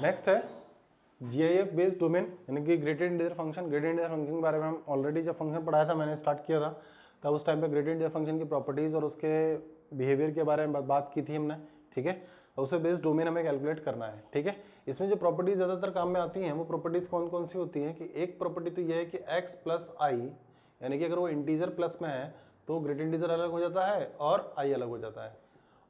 Next है GIF based domain, यानी कि greatest integer function. Greatest integer function के बारे में हम ऑलरेडी जब फंक्शन पढ़ाया था, मैंने स्टार्ट किया था, तब उस टाइम पे ग्रेटेड इंटीजर फंक्शन की प्रॉपर्टीज और उसके बिहेवियर के बारे में बात की थी हमने, ठीक है। उससे बेस्ड डोमेन हमें कैलकुलेट करना है, ठीक है। इसमें जो प्रॉपर्टीज ज़्यादातर काम में आती हैं वो प्रॉपर्टीज कौन कौन सी होती हैं कि एक प्रॉपर्टी तो ये है कि x प्लस आई, यानी कि अगर वो इंटीजर प्लस में है तो ग्रेटेड इंटीजर अलग हो जाता है और i अलग हो जाता है।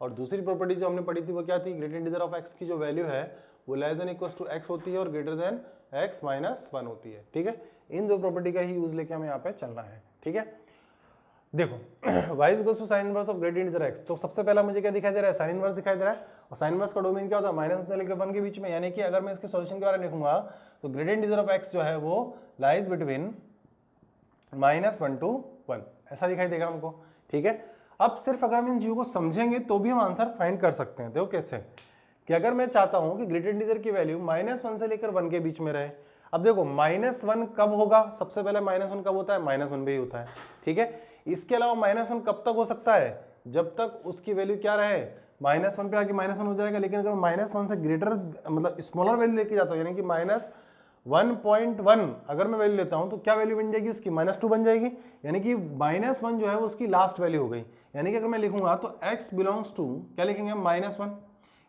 और दूसरी प्रॉपर्टी जो हमने पढ़ी थी वो क्या थी, ग्रेटेड इंटीजर ऑफ x की जो वैल्यू है वो less than equal to x होती है और ग्रेटर देन x माइनस 1 होती है, ठीक है। इन दो प्रॉपर्टी का ही यूज लेके हमें यहाँ पे चलना है, ठीक है। देखो y is equal to sine inverse of greatest integer x, तो सबसे पहला मुझे क्या दिखाई दे रहा है, साइन इनवर्स दिखाई दे रहा है। और साइन इनवर्स का डोमेन क्या होता है, माइनस से लेकर 1 के बीच में, यानी कि अगर मैं इसके सॉल्यूशन के बारे में लिखूंगा तो ग्रेटेड इंटीजर ऑफ x जो है वो लाइज बिटवीन -1 to 1, ऐसा दिखाई देगा हमको, ठीक है। अब सिर्फ अगर हम इन चीजों को समझेंगे तो भी हम आंसर फाइंड कर सकते हैं। देखो कैसे, कि अगर मैं चाहता हूं कि ग्रेटेड इंटीजर की वैल्यू -1 से लेकर 1 के बीच में रहे। अब देखो -1 कब होगा, सबसे पहले -1 कब होता है, -1 पे ही होता है, ठीक है। इसके अलावा -1 कब तक हो सकता है, जब तक उसकी वैल्यू क्या रहे, -1 पे आके -1 हो जाएगा। लेकिन अगर -1 से ग्रेटर मतलब स्मॉलर वैल्यू लेके जाता हूँ, यानी कि -1.1 अगर मैं वैल्यू लेता हूँ तो क्या वैल्यू बन जाएगी उसकी, -2 बन जाएगी। यानी कि -1 जो है वो उसकी लास्ट वैल्यू हो गई। यानी कि अगर मैं लिखूंगा तो x बिलोंग्स टू क्या लिखेंगे हम, -1,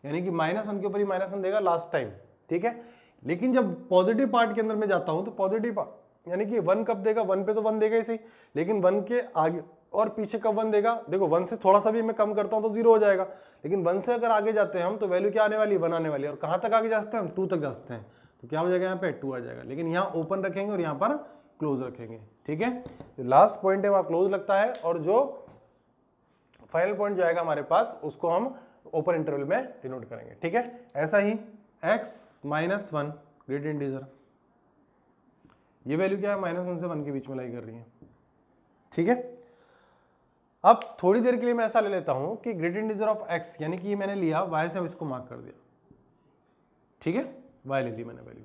यानी कि -1 के ऊपर ही -1 देगा लास्ट टाइम, ठीक है। लेकिन जब पॉजिटिव पार्ट के अंदर में जाता हूं तो पॉजिटिव पार्ट यानी कि 1 कब देगा, 1 पे तो 1 देगा ही सही, लेकिन 1 के आगे और पीछे कब 1 देगा। देखो 1 से थोड़ा सा भी मैं कम करता हूं तो 0 हो जाएगा, लेकिन 1 से अगर आगे जाते हैं हम तो वैल्यू क्या आने वाली, 1 आने वाली है। और कहां तक आगे जा सकते हैं हम, 2 तक जा सकते हैं, तो क्या हो जाएगा यहाँ पे 2 आ जाएगा। लेकिन यहाँ ओपन रखेंगे और यहाँ पर क्लोज रखेंगे, ठीक है। जो लास्ट पॉइंट है वहां क्लोज लगता है और जो फाइनल पॉइंट जो आएगा हमारे पास उसको हम ओपन इंटरवल में डिनोट करेंगे, ठीक है। ऐसा ही x -1 ग्रेटेड इंटीजर, ये वैल्यू क्या है, -1 से 1 के बीच में लाई कर रही है, ठीक है। अब थोड़ी देर के लिए मैं ऐसा ले लेता हूं कि ग्रेटेड इंटीजर ऑफ x, यानी कि मैंने लिया y से, अब इसको मार्क कर दिया, ठीक है। y ले ली मैंने वैल्यू,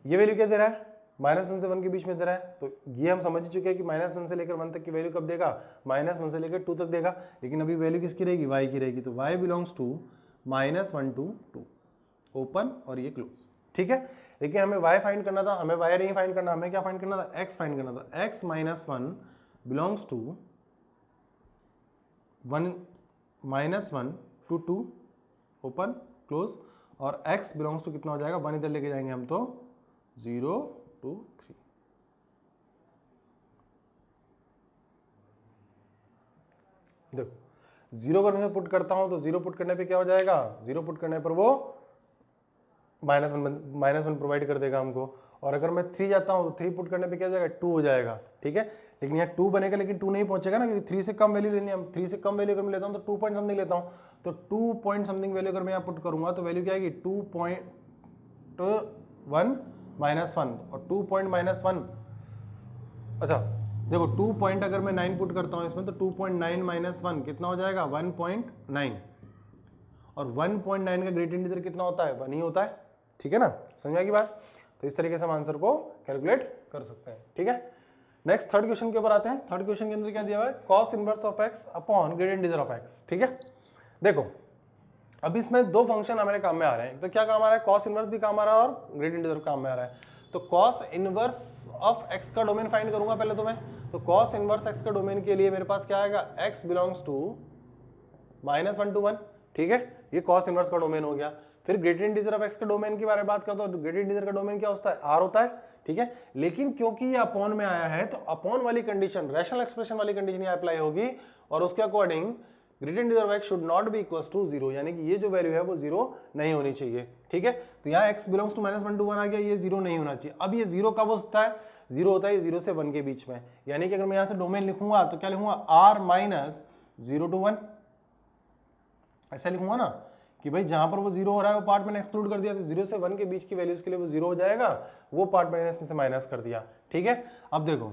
ये वैल्यू क्या दे रहा है, -1 से 1 के बीच में दे रहा है। तो ये हम समझ चुके हैं कि -1 से लेकर 1 तक की वैल्यू कब देगा, -1 से लेकर 2 तक देगा। लेकिन अभी वैल्यू किसकी रहेगी, y की रहेगी। तो y belongs to -1 to 2, open और ये क्लोज, ठीक है। लेकिन हमें y फाइंड करना था, हमें y नहीं फाइंड करना, हमें क्या फाइंड करना था, x फाइंड करना था। x -1 belongs to -1 to 2, open close, और x बिलोंग्स टू कितना हो जाएगा, 1 इधर लेके जाएंगे हम तो 0 to 3। देखो 0 अगर मैं पुट करता हूं तो 0 पुट करने पे क्या हो जाएगा, 0 पुट करने पर वो -1 प्रोवाइड कर देगा हमको। और अगर मैं 3 जाता हूं तो 3 पुट करने पे क्या हो जाएगा, 2 हो जाएगा, ठीक है। लेकिन यहाँ 2 बनेगा, लेकिन 2 नहीं पहुंचेगा ना, क्योंकि 3 से कम वैल्यू लेनी है। हम 3 से कम वैल्यू अगर मैं लेता हूँ तो 2 पॉइंट समथिंग लेता हूँ, तो 2 पॉइंट समथिंग वैल्यू अगर मैं यहाँ पुट करूंगा तो वैल्यू क्या आएगी, 2.1 -1 और 2 पॉइंट -1, अच्छा देखो 2 पॉइंट अगर मैं 9 पुट करता हूँ इसमें तो 2.9 -1 कितना हो जाएगा, 1.9, और 1.9 का ग्रेटेड इंटीजर कितना होता है, 1 ही होता है, ठीक है ना। समझ आएगी बात। तो इस तरीके से हम आंसर को कैलकुलेट कर सकते हैं, ठीक है। नेक्स्ट थर्ड क्वेश्चन के ऊपर आते हैं। थर्ड क्वेश्चन के अंदर क्या दिया हुआ है, cos inverse of x upon greatest integer of x, ठीक है। देखो अब इसमें दो फंक्शन हमारे काम में आ रहे हैं, तो क्या काम आ रहा है, कॉस इनवर्स भी काम आ रहा है और ग्रेटेड इंटीजर काम में आ रहा है। तो कॉस इनवर्स ऑफ x का डोमेन फाइंड करूंगा पहले तो मैं, तो कॉस इनवर्स x का डोमेन के लिए मेरे पास क्या आएगा, x बिलोंग्स टू -1 to 1, ठीक है। ये कॉस इनवर्स का डोमेन हो गया। फिर ग्रेटेड इंटीजर ऑफ x के डोमेन के बारे में बात करता हूं तो ग्रेटेड इंटीजर का डोमेन क्या होता है, r होता है, ठीक है। लेकिन क्योंकि ये अपॉन में आया है तो अपॉन वाली कंडीशन, रैशनल एक्सप्रेशन वाली कंडीशन यहाँ अप्लाई होगी, और उसके according greatest integer of x should not be equals to 0, यानी कि ये जो वैल्यू है वो 0 नहीं होनी चाहिए, ठीक है। तो यहाँ x बिलोंग्स टू -1 to 1 आ गया, ये 0 नहीं होना चाहिए। अब ये 0 कब होता है, 0 होता है 0 से 1 के बीच में, यानी कि अगर मैं यहाँ से डोमेन लिखूंगा तो क्या लिखूंगा, r -0 to 1, ऐसा लिखूंगा ना, कि भाई जहां पर वो 0 हो रहा है वो पार्ट मैंने एक्सक्लूड कर दिया, तो 0 से 1 के बीच की वैल्यूज के लिए वो 0 हो जाएगा, वो पार्ट मैंने इसमें से माइनस कर दिया, ठीक है। अब देखो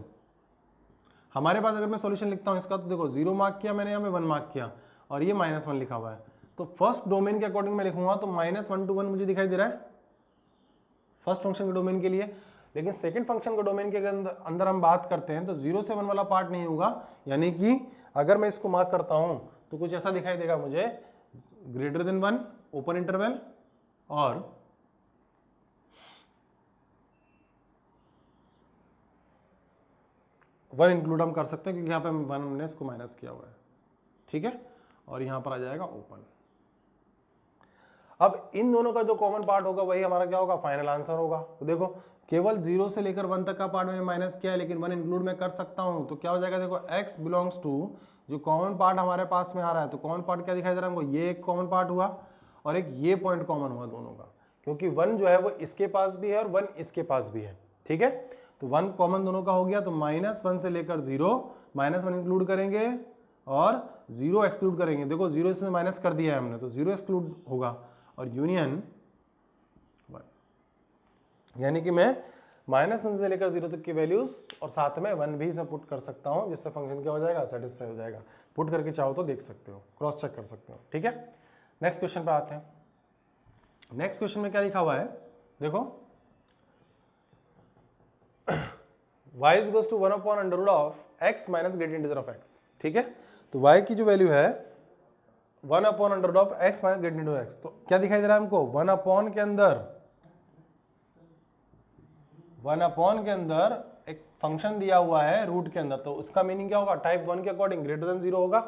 हमारे पास अगर मैं सॉल्यूशन लिखता हूं इसका, तो देखो 0 मार्क किया मैंने, यहाँ पे 1 मार्क किया और ये -1 लिखा हुआ है। तो फर्स्ट डोमेन के अकॉर्डिंग मैं लिखूंगा तो -1 to 1 मुझे दिखाई दे रहा है फर्स्ट फंक्शन के डोमेन के लिए। लेकिन सेकंड फंक्शन के डोमेन के अंदर हम बात करते हैं तो 0 से 1 वाला पार्ट नहीं होगा, यानी कि अगर मैं इसको मार्क करता हूं तो कुछ ऐसा दिखाई देगा मुझे, ग्रेटर देन 1 ओपन इंटरवल और वन इंक्लूड हम कर सकते हैं क्योंकि यहाँ पे वन हमने इसको माइनस किया हुआ है, ठीक है, और यहाँ पर आ जाएगा ओपन। अब इन दोनों का जो कॉमन पार्ट होगा वही हमारा क्या होगा, फाइनल आंसर होगा। तो देखो केवल 0 से लेकर 1 तक का पार्ट मैंने माइनस किया है, लेकिन 1 इंक्लूड मैं कर सकता हूँ, तो क्या हो जाएगा, देखो x बिलोंग्स टू जो कॉमन पार्ट हमारे पास में आ रहा है, तो कॉमन पार्ट क्या दिखाई दे रहा है हमको, ये एक कॉमन पार्ट हुआ और एक ये पॉइंट कॉमन हुआ दोनों का, क्योंकि 1 जो है वो इसके पास भी है और 1 इसके पास भी है, ठीक है। तो 1 कॉमन दोनों का हो गया, तो -1 से लेकर 0, -1 इंक्लूड करेंगे और 0 एक्सक्लूड करेंगे। देखो 0 इसमें माइनस कर दिया है हमने, तो 0 एक्सक्लूड होगा और यूनियन 1, यानी कि मैं -1 से लेकर 0 तक की वैल्यूज और साथ में 1 भी इसमें पुट कर सकता हूं, जिससे फंक्शन क्या हो जाएगा, सेटिस्फाई हो जाएगा। पुट करके चाहो तो देख सकते हो, क्रॉस चेक कर सकते हो, ठीक है। नेक्स्ट क्वेश्चन पे आते हैं। नेक्स्ट क्वेश्चन में क्या लिखा हुआ है, देखो y is equals to 1/√x minus greatest integer of x, ठीक है। तो y की जो वैल्यू है 1/√x minus greatest integer of x, तो क्या दिखाई दे रहा है हमको, 1 के अंदर एक फंक्शन दिया हुआ है रूट के अंदर, तो उसका मीनिंग क्या होगा, टाइप 1 के अकॉर्डिंग ग्रेटर देन 0 होगा,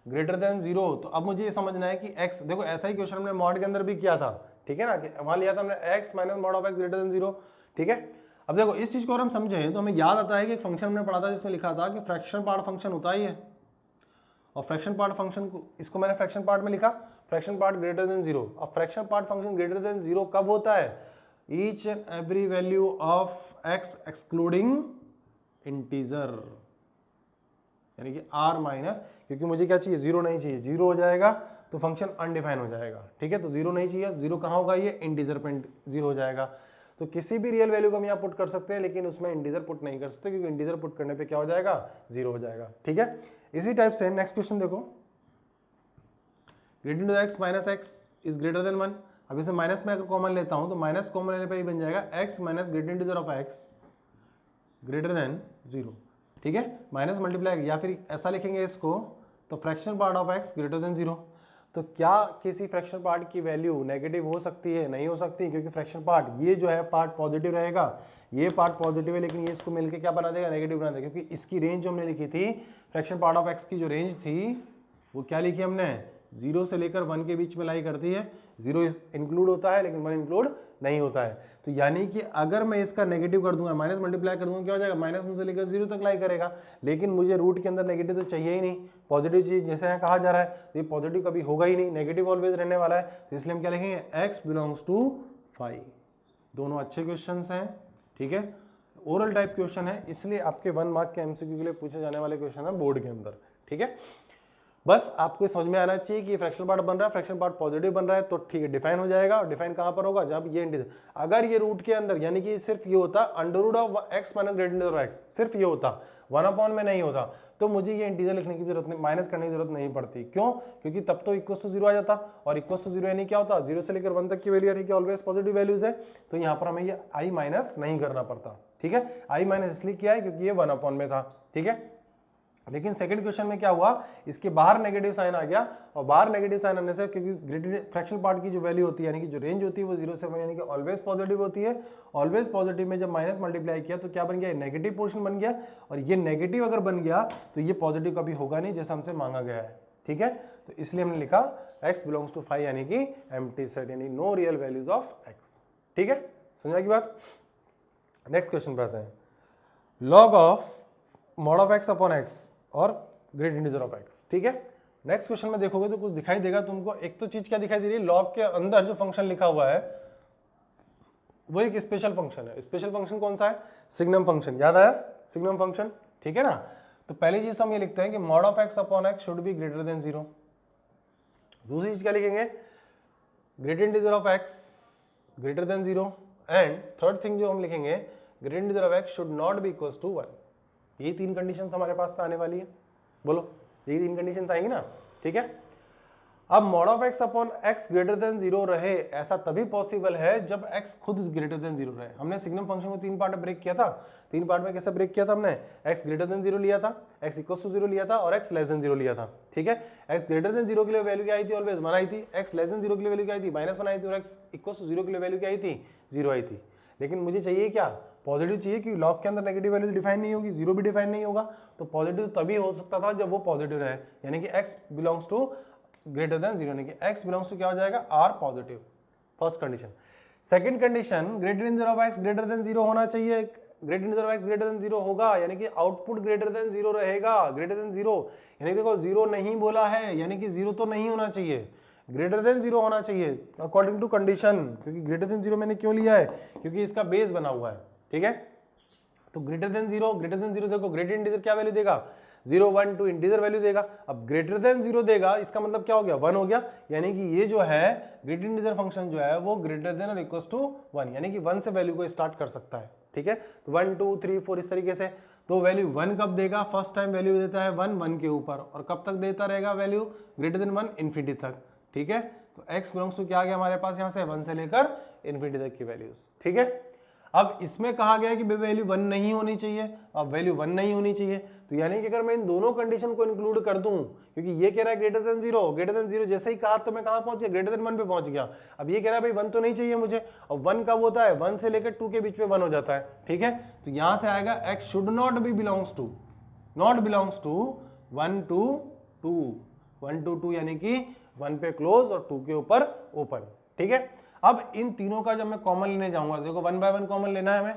ग्रेटर देन 0। तो अब मुझे ये समझना है कि x, देखो ऐसा ही क्वेश्चन हमने मॉड के अंदर भी किया था, ठीक है ना, कि वहां लिया था हमने x minus mod of x greater than 0, ठीक है। अब देखो इस चीज को अगर हम समझें तो हमें याद आता है कि एक फंक्शन हमने पढ़ा था जिसमें लिखा था कि फ्रैक्शन पार्ट फंक्शन होता ही है, और फ्रैक्शन पार्ट फंक्शन को, इसको मैंने फ्रैक्शन पार्ट में लिखा, फ्रैक्शन पार्ट ग्रेटर देन 0। अब fraction part function greater than 0 कब होता है, each and every value of x excluding integer, यानी कि r माइनस, क्योंकि मुझे क्या चाहिए, 0 नहीं चाहिए, 0 हो जाएगा तो फंक्शन अनडिफाइन हो जाएगा, ठीक है। तो 0 नहीं चाहिए, 0 कहाँ होगा, ये इंटीजर पे 0 हो जाएगा। तो किसी भी रियल वैल्यू को हम यहाँ पुट कर सकते हैं, लेकिन उसमें इंटीजर पुट नहीं कर सकते, क्योंकि इंटीजर पुट करने पे क्या हो जाएगा, 0 हो जाएगा, ठीक है। इसी टाइप से नेक्स्ट क्वेश्चन देखो, greater to x minus x is greater than 1। अब इसे माइनस में अगर कॉमन लेता हूं तो माइनस कॉमन लेने पे ही बन जाएगा x minus greater integer of x greater than 0, ठीक है। माइनस मल्टीप्लाई, या फिर ऐसा लिखेंगे इसको, तो fraction part of x greater than 0। तो क्या किसी फ्रैक्शन पार्ट की वैल्यू नेगेटिव हो सकती है, नहीं हो सकती, क्योंकि फ्रैक्शन पार्ट ये जो है पार्ट पॉजिटिव रहेगा, ये पार्ट पॉजिटिव है, लेकिन ये इसको मिलके क्या बना देगा, नेगेटिव बना देगा, क्योंकि इसकी रेंज जो हमने लिखी थी, फ्रैक्शन पार्ट ऑफ x की जो रेंज थी वो क्या लिखी हमने, 0 से लेकर 1 के बीच में लाई करती है, 0 इंक्लूड होता है लेकिन 1 इंक्लूड नहीं होता है। तो यानी कि अगर मैं इसका नेगेटिव कर दूंगा, माइनस मल्टीप्लाई कर दूंगा, क्या हो जाएगा, -1 से लेकर 0 तक लाई करेगा, लेकिन मुझे रूट के अंदर नेगेटिव तो चाहिए ही नहीं, पॉजिटिव चीज जैसे यहाँ कहा जा रहा है, तो ये पॉजिटिव कभी होगा ही नहीं, नेगेटिव ऑलवेज रहने वाला है। तो इसलिए हम क्या लिखेंगे, x बिलोंग्स टू 5। दोनों अच्छे क्वेश्चन हैं, ठीक है, ओरल टाइप क्वेश्चन है, इसलिए आपके 1 मार्क के MCQ के लिए पूछे जाने वाले क्वेश्चन है बोर्ड के अंदर, ठीक है। बस आपको समझ में आना चाहिए कि फ्रैक्शन पार्ट बन रहा है, फ्रैक्शन पार्ट पॉजिटिव बन रहा है, तो ठीक है, डिफाइन हो जाएगा। और डिफाइन कहां पर होगा, जब ये इंटीजर, अगर ये रूट के अंदर, यानी कि सिर्फ ये होता under root of x minus greater integer of x, सिर्फ ये होता, 1/, में नहीं होता, तो मुझे ये इंटीजर लिखने की जरूरत नहीं, माइनस करने की जरूरत नहीं पड़ती। क्यों, क्योंकि तब तो इक्वल टू 0 आ जाता, और इक्वल टू 0 यानी क्या होता, 0 से लेकर 1 तक की वैल्यू यानी कि ऑलवेज पॉजिटिव वैल्यूज है, तो यहाँ पर हमें ये i माइनस नहीं करना पड़ता, ठीक है। i माइनस इसलिए किया है क्योंकि ये 1/, में था, ठीक है। लेकिन सेकंड क्वेश्चन में क्या हुआ, इसके बाहर नेगेटिव साइन आ गया, और बाहर नेगेटिव साइन आने से, क्योंकि ग्रेटर फ्रैक्शन पार्ट की जो वैल्यू होती है, यानी कि जो रेंज होती है वो 0 से 1 यानी कि ऑलवेज पॉजिटिव होती है। ऑलवेज पॉजिटिव में जब माइनस मल्टीप्लाई किया तो क्या बन गया, नेगेटिव पोर्शन बन गया, और ये नेगेटिव अगर बन गया तो ये पॉजिटिव कभी होगा नहीं, जैसा हमसे मांगा गया है, ठीक है। तो इसलिए हमने लिखा x बिलोंग्स टू 5, यानी कि एम्प्टी सेट, यानी no real values of x, ठीक है, समझा की बात। नेक्स्ट क्वेश्चन पे आते हैं, log of mod of x upon x और ग्रेट इंटीजर ऑफ x, ठीक है। नेक्स्ट क्वेश्चन में देखोगे तो कुछ दिखाई देगा तुमको। एक तो चीज क्या दिखाई दे रही है, लॉग के अंदर जो फंक्शन लिखा हुआ है वो एक स्पेशल फंक्शन है। स्पेशल फंक्शन कौन सा है, सिग्नम फंक्शन, याद आया, सिग्नम फंक्शन, ठीक है ना। तो पहली चीज तो हम ये लिखते हैं कि mod of x upon x should be greater than 0। दूसरी चीज क्या लिखेंगे, great integer of x greater than 0, and third thing जो हम लिखेंगे, great integer of x should not be equal to 1। ये 3 कंडीशंस हमारे पास पे आने वाली है, बोलो, ये 3 कंडीशंस आएंगी ना, ठीक है। अब mod of x upon x greater than 0 रहे, ऐसा तभी पॉसिबल है जब x खुद ग्रेटर देन 0 रहे। हमने सिग्नम फंक्शन को 3 पार्ट में ब्रेक किया था। 3 पार्ट में कैसे ब्रेक किया था हमने? x ग्रेटर देन 0 लिया था, x इक्वल टू 0 लिया था और x लेस देन 0 लिया था। ठीक है, x ग्रेटर देन 0 के लिए वैल्यू क्या आई थी? ऑलवेज 1 आई थी। x लेस देन 0 के लिए वैल्यू क्या आई थी? -1 आई थी। और x इक्वल टू 0 के लिए वैल्यू क्या आई थी? 0 आई थी। लेकिन मुझे चाहिए क्या? पॉजिटिव चाहिए, क्योंकि लॉग के अंदर नेगेटिव वैल्यू डिफाइन नहीं होगी, 0 भी डिफाइन नहीं होगा। तो पॉजिटिव तभी हो सकता था जब वो पॉजिटिव रहे, यानी कि x belongs to greater than 0, यानी कि x बिलोंग्स टू क्या हो जाएगा? r positive, first condition. Second condition, greater than 0 of x greater than 0 होना चाहिए। Greater than 0 of x greater than 0 होगा, यानी कि आउटपुट ग्रेटर देन 0 रहेगा। ग्रेटर देन 0 यानी देखो 0 नहीं बोला है, यानी कि 0 तो नहीं होना चाहिए, ग्रेटर देन 0 होना चाहिए अकॉर्डिंग टू कंडीशन। क्योंकि ग्रेटर देन 0 मैंने क्यों लिया है? क्योंकि इसका बेस बना हुआ है। ठीक है, तो ग्रेटर देन 0 देखो ग्रेटर इंटीजर क्या वैल्यू देगा? 0 1 2 इंटीजर वैल्यू देगा। अब ग्रेटर देन 0 देगा, इसका मतलब क्या हो गया? 1 हो गया, यानी कि ये जो है ग्रेटर इंटीजर फंक्शन जो है वो ग्रेटर देन और इक्वल टू 1, यानी कि 1 से वैल्यू को स्टार्ट कर सकता है। ठीक है, तो 1 2 3 4 इस तरीके से। तो वैल्यू 1 कब देगा? फर्स्ट टाइम वैल्यू देता है 1 के ऊपर, और कब तक देता रहेगा वैल्यू? ग्रेटर देन 1 इन्फिनिटी तक। ठीक है, तो x बिलोंग्स टू क्या आ गया हमारे पास यहाँ से? 1 से लेकर इन्फिनिटी तक की वैल्यूज। ठीक है, अब इसमें कहा गया है कि वैल्यू 1 नहीं होनी चाहिए। अब वैल्यू 1 नहीं होनी चाहिए, तो यानी कि अगर मैं इन दोनों कंडीशन को इंक्लूड कर दूं, क्योंकि ये कह रहा है ग्रेटर देन 0 जैसे ही कहा तो मैं कहां पहुंच गया? ग्रेटर देन 1 पे पहुंच गया। अब ये कह रहा है भाई 1 तो नहीं चाहिए मुझे, और 1 कब होता है? 1 से लेकर 2 के बीच में 1 हो जाता है। ठीक है, तो यहां से आएगा x should not be belongs to 1 to 2, 1 to 2 यानी कि 1 पे क्लोज और 2 के ऊपर ओपन। ठीक है, अब इन तीनों का जब मैं कॉमन लेने जाऊंगा, देखो 1 बाय 1 कॉमन लेना है हमें।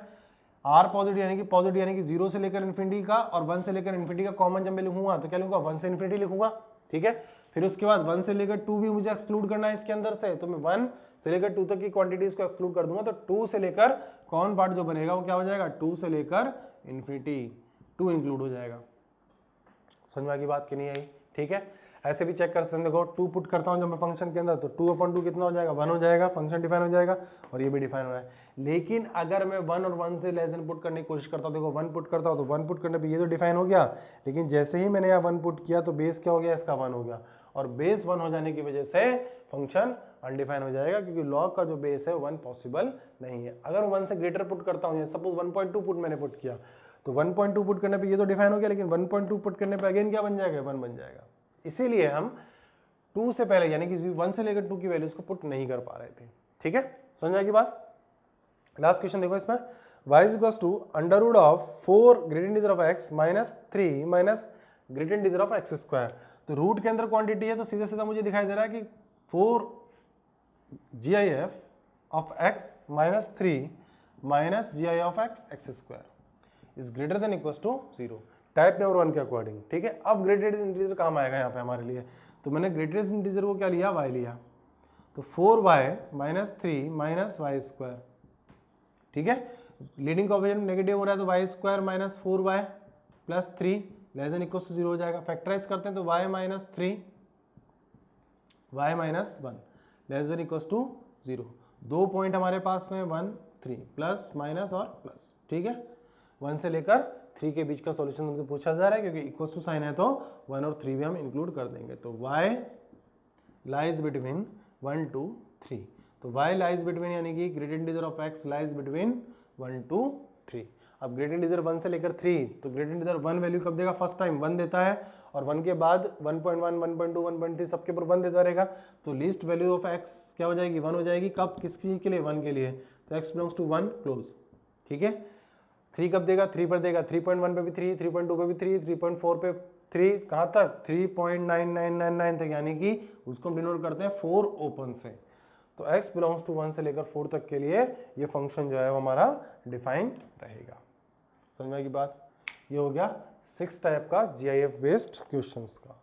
r पॉजिटिव यानी कि 0 से लेकर इन्फिनिटी का और 1 से लेकर इन्फिनिटी का कॉमन जब मैं लिखूंगा तो क्या लिखूंगा? 1 से इन्फिनिटी लिखूंगा। ठीक है, फिर उसके बाद 1 से लेकर 2 भी मुझे एक्सक्लूड करना है इसके अंदर से, तो मैं 1 से लेकर 2 तक की क्वांटिटीज को एक्सक्लूड कर दूंगा। तो 2 से लेकर कॉमन पार्ट जो बनेगा वो क्या हो जाएगा? 2 से लेकर इन्फिनिटी 2 इंक्लूड हो जाएगा। समझ में आ गई बात कि नहीं आई? ठीक है, ऐसे भी चेक कर सकते हैं। देखो 2 पुट करता हूं जब मैं फंक्शन के अंदर, तो 2/2 कितना हो जाएगा? 1 हो जाएगा, फंक्शन डिफाइन हो जाएगा और ये भी डिफाइन हो रहा है। लेकिन अगर मैं 1 और 1 से लेस देन पुट करने की कोशिश करता हूं, देखो 1 पुट करता हूं तो 1 पुट करने पे ये तो डिफाइन हो गया, लेकिन जैसे ही मैंने यहाँ 1 पुट किया तो बेस क्या हो गया? इसका 1 हो गया, और बेस 1 हो जाने की वजह से फंक्शन अनडिफाइन हो जाएगा, क्योंकि लॉग का जो बेस है 1 पॉसिबल नहीं है। अगर 1 से ग्रेटर पुट करता हूँ, सपोज 1.2 पुट मैंने पुट किया, तो 1.2 पुट करने पे ये तो डिफाइन हो गया, लेकिन 1.2 पुट करने पे अगेन क्या बन जाएगा? 1 बन जाएगा। इसीलिए हम 2 से पहले यानी कि 1 से लेकर 2 की वैल्यूज को पुट नहीं कर पा रहे थे। ठीक है, समझ आएगी बात? लास्ट क्वेश्चन देखो इसमें, y is equals to under root of 4 greater integer of x minus 3 minus greater integer of x square. तो रूट के अंदर क्वांटिटी है, तो सीधा सीधा मुझे दिखाई दे रहा है कि 4 GIF of x minus 3 minus GI of x square is greater than equals to 0, type number 1 के अकॉर्डिंग। ठीक है, अब ग्रेटेड इंटीजर काम आएगा यहाँ पे हमारे लिए, तो मैंने ग्रेटेस्ट इंटीजर को क्या लिया? y लिया, तो 4y minus 3 minus Y square. ठीक है, लीडिंग कोएफिशिएंट नेगेटिव हो रहा है, तो y square minus 4y plus 3 less than equal to 0 हो जाएगा। फैक्टराइज करते हैं तो y minus 3 y minus 1 less than equal to 0। 2 point हमारे पास में 1 3 प्लस माइनस और प्लस। ठीक है, 1 से लेकर 3 के बीच का सॉल्यूशन हमसे पूछा जा रहा है, क्योंकि इक्वल टू साइन है तो 1 और 3 भी हम इंक्लूड कर देंगे। तो y लाइज बिटवीन 1 to 3, तो y लाइज बिटवीन यानी कि greatest integer of x lies between 1 to 3। अब ग्रेटेड इंटीजर 1 से लेकर 3, तो ग्रेटेड इंटीजर 1 वैल्यू कब देगा? फर्स्ट टाइम 1 देता है, और 1 के बाद 1.1 1.2 1.3 सबके ऊपर 1 देता रहेगा, तो लीस्ट वैल्यू ऑफ x क्या हो जाएगी? 1 हो जाएगी। कब? किस चीज के लिए? 1 के लिए, तो x बिलोंग्स टू 1 क्लोज। ठीक है, 3 कब देगा? 3 पर देगा, 3.1 पे भी 3, 3.2 पे भी 3, 3.4 पे 3, कहाँ तक? 3.9999 तक, यानी कि उसको हम डिनोट करते हैं 4 ओपन से। तो x बिलोंग्स टू 1 से लेकर 4 तक के लिए ये फंक्शन जो है वो हमारा डिफाइन रहेगा। समझ में आएगी बात? ये हो गया 6 टाइप का GIF बेस्ड क्वेश्चंस का।